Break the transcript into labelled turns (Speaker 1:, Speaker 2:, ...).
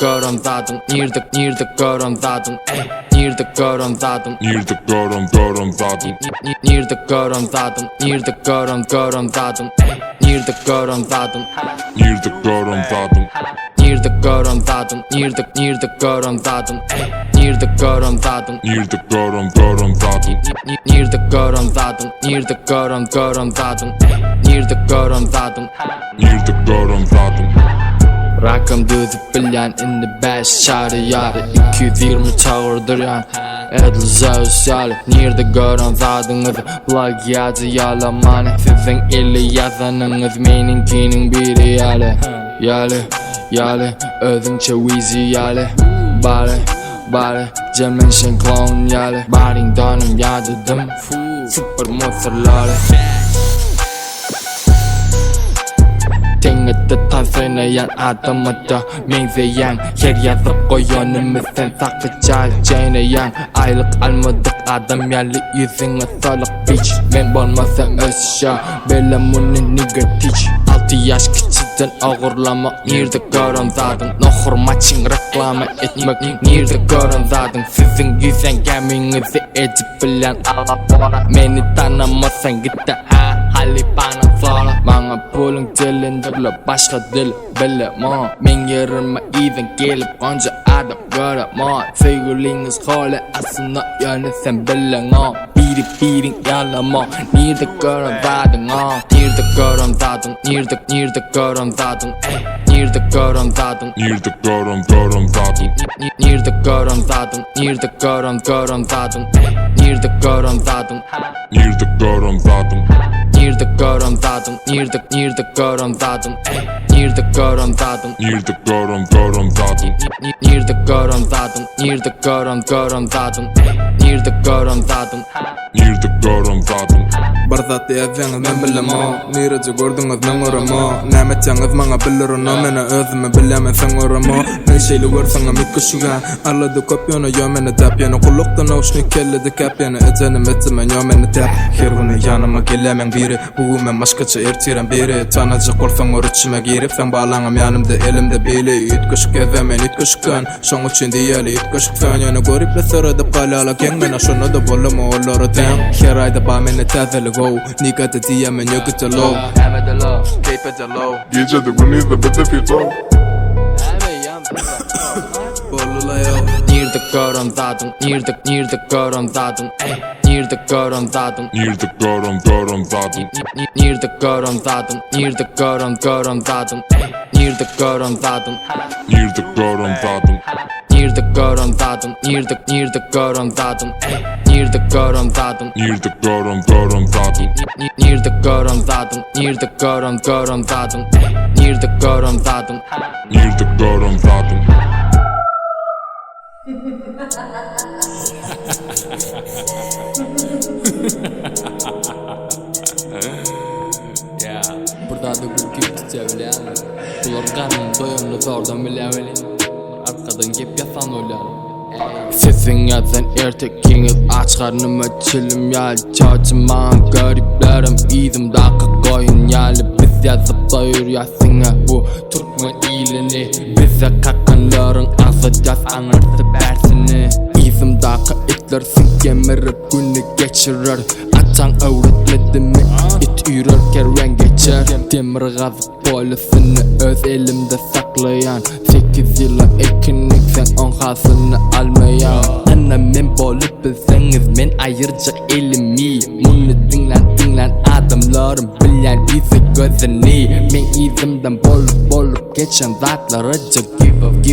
Speaker 1: Goren Zadyn, Nirde Goren Zadyn, Nirde Goren Zadyn,
Speaker 2: Nirde Goren Zadyn,
Speaker 1: Nirde Goren Zadyn, Nirde Goren Zadyn, Nirde Goren Zadyn,
Speaker 2: Nirde Goren Zadyn,
Speaker 1: Nirde Goren Zadyn, Nirde Goren Zadyn, Nirde Goren Zadyn,
Speaker 2: Nirde Goren Zadyn,
Speaker 1: Nirde Goren Zadyn, Nirde Goren Zadyn, Nirde Goren Zadyn,
Speaker 2: Nirde Goren Zadyn.
Speaker 1: Rakam düzüp bilyen indi Bash Charyyary 220 çağırdır yan Edil Zeux Yaly Nirde Goren Zadyn'yz plagiatı yalamani Sizden eli yazanınız meninkinin biri Yaly özünçe wizi Yaly Bari Gelmenşen clown Yaly Baring dönüm yadıdım Super monsterları Tengette tavsiyeleyen adamıda menzeyen Her yazıp koyanımızdan saklı çaycaynayan Aylık almadık adam Yaly yüzüne soluk bitch Men bolmasa özşa Belemunin nigga teach 6 yaş küçüden ağırlamak Nirde Goren Zadyn Nohur maçın reklama etmek Nirde Goren Zadyn Sizin yüzen geminizi edip bilen Allah bana Meni tanımasan git de Khalypa'nın flora Bana pulun dilinde bile başka dil bilema Men yerime iyiden gelip onca adam görema Sevgiliniz hali aslında yani sen bilen Birin yalama Nirde Goren Zadyn Nirde Goren Zadyn Nirde Goren Zadyn Nirde Goren Zadyn
Speaker 2: Nirde Goren Zadyn,
Speaker 1: Nirde Goren Zadyn Nirde Goren Zadyn Nirde Goren Zadyn
Speaker 2: Nirde Goren Zadyn,
Speaker 1: Nirde Goren Zadyn Nirde Goren Zadyn Nirde Goren Zadyn
Speaker 2: Nirde Goren Zadyn,
Speaker 1: Nirde Goren Zadyn Nirde Goren Zadyn Nirde Goren Zadyn
Speaker 2: Nirde Goren Zadyn.
Speaker 3: Barzat yazanız men bilemo Nirece gördüňiz men göremo Näme etjaňyz maňa bilirino mene özüme bilemen sen göremo Neşeýle görseňem ikkişiga Arlady köp ýöne ýa meni tap ýene kulukdan awşny kelledi kap ýene ejenim etmen ýa meni tap Her güni ýanyma gelemen biri bu men başgaça ertiren biri Tanajy bolsaň örüçime girip sen bağlaňam ýanymda elimde bili Ütküşük ezemen ütküşükän şoň üçin diýeli ütküşük sen ýene görüp de sorady galala keň mena şonu da bolama ollary den Her aýda ba meni täzeli go Nigga da diyemen jöküte low Hemen de low, keype de low
Speaker 2: Gece de günüzde bize fito.
Speaker 3: Bollula yo
Speaker 1: Nirde Goren Zadyn Nirde Goren Zadyn Nirde Goren Zadyn
Speaker 2: Nirde Goren Zadyn,
Speaker 1: Nirde Goren Zadyn Nirde Goren Zadyn Nirde Goren Zadyn
Speaker 2: Nirde Goren Zadyn,
Speaker 1: Nirde Goren Zadyn Nirde Goren Zadyn Nirde Goren Zadyn
Speaker 2: Nirde Goren Zadyn,
Speaker 1: Nirde Goren Zadyn Nirde Goren Zadyn Nirde Goren Zadyn
Speaker 2: Nirde Goren Zadyn.
Speaker 1: Burada da gülküp çevilen Bular qarnın doyumlu zordan bilemelin Arkadan gep yasan oylar Sizin yazan ertekiniz aç karnıma çilim Yaly çağçıman gariplerim Aýdymda Komegi Yaly Biz yazıp doyur yasına bu Türkmen ilini Bize kakanların azı yaz anırtı bersini Aýdymda itler sinkemirip günü geçirir Atan öwretmedi mi it ýürer kerwen geçer Demir gazıp polisini öz elimde saklayan 8 ýyla ekinik sen 10 hasyny almayan Ana men bolup bilseňiz men aýyrjak elimi Muny dinlen adamlarym bilýän bizi gözini Men Aýdymdan bolup geçen zatlary give up